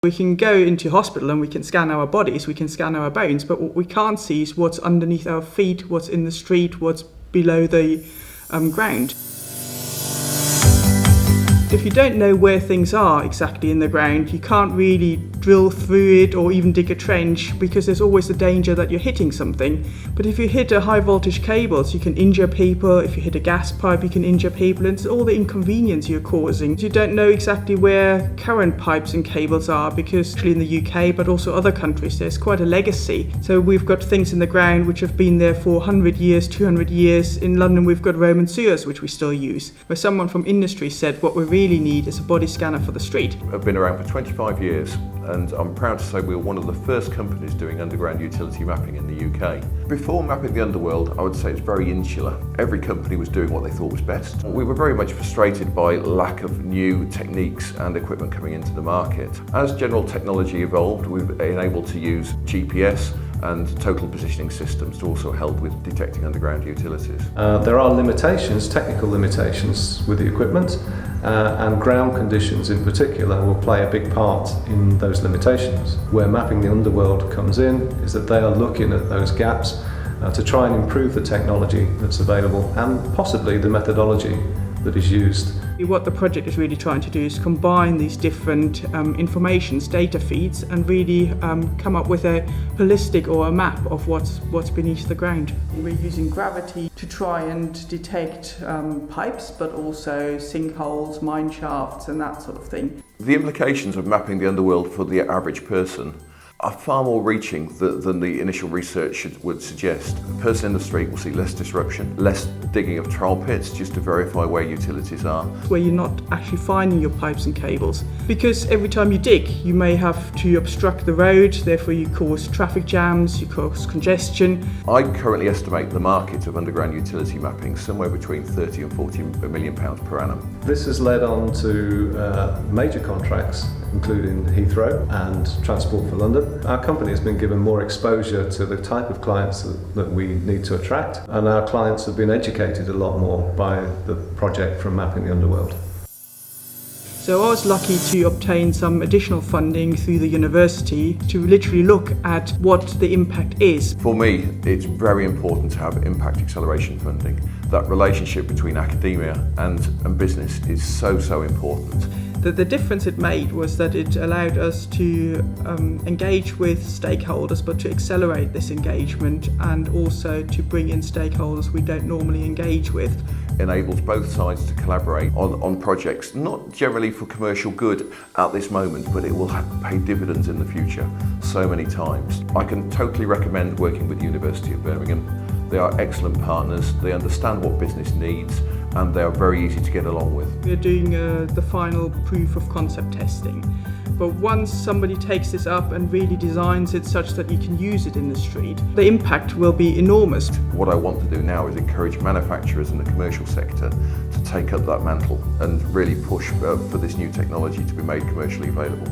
We can go into hospital and we can scan our bodies, we can scan our bones, but what we can't see is what's underneath our feet, what's in the street, what's below the ground. If you don't know where things are exactly in the ground, you can't really drill through it or even dig a trench, because there's always the danger that you're hitting something. But if you hit a high voltage cables, you can injure people. If you hit a gas pipe, you can injure people, and it's all the inconvenience you're causing. You don't know exactly where current pipes and cables are, because actually in the UK, but also other countries, there's quite a legacy. So we've got things in the ground which have been there for 100 years, 200 years. In London, we've got Roman sewers, which we still use, where someone from industry said what we really need is a body scanner for the street. I've been around for 25 years, and I'm proud to say we were one of the first companies doing underground utility mapping in the UK. Before mapping the underworld, I would say it's very insular. Every company was doing what they thought was best. We were very much frustrated by lack of new techniques and equipment coming into the market. As general technology evolved, we've been able to use GPS and total positioning systems to also help with detecting underground utilities. There are limitations, technical limitations with the equipment, and ground conditions in particular will play a big part in those limitations. Where mapping the underworld comes in is that they are looking at those gaps to try and improve the technology that's available and possibly the methodology that is used. What the project is really trying to do is combine these different informations, data feeds, and really come up with a holistic or a map of what's beneath the ground. We're using gravity to try and detect pipes, but also sinkholes, mine shafts, and that sort of thing. The implications of mapping the underworld for the average person are far more reaching than the initial research would suggest. The person in the street will see less disruption, less digging of trial pits just to verify where utilities are. Where you're not actually finding your pipes and cables. Because every time you dig, you may have to obstruct the road, therefore you cause traffic jams, you cause congestion. I currently estimate the market of underground utility mapping somewhere between 30 and 40 million pounds per annum. This has led on to major contracts, including Heathrow and Transport for London. Our company has been given more exposure to the type of clients that we need to attract, and our clients have been educated a lot more by the project from Mapping the Underworld. So I was lucky to obtain some additional funding through the university to literally look at what the impact is. For me, it's very important to have impact acceleration funding. That relationship between academia and business is so important. The difference it made was that it allowed us to engage with stakeholders, but to accelerate this engagement and also to bring in stakeholders we don't normally engage with. Enables both sides to collaborate on projects, not generally for commercial good at this moment, but it will pay dividends in the future so many times. I can totally recommend working with the University of Birmingham. They are excellent partners, they understand what business needs, and they are very easy to get along with. We're doing the final proof of concept testing. But once somebody takes this up and really designs it such that you can use it in the street, the impact will be enormous. What I want to do now is encourage manufacturers in the commercial sector to take up that mantle and really push for this new technology to be made commercially available.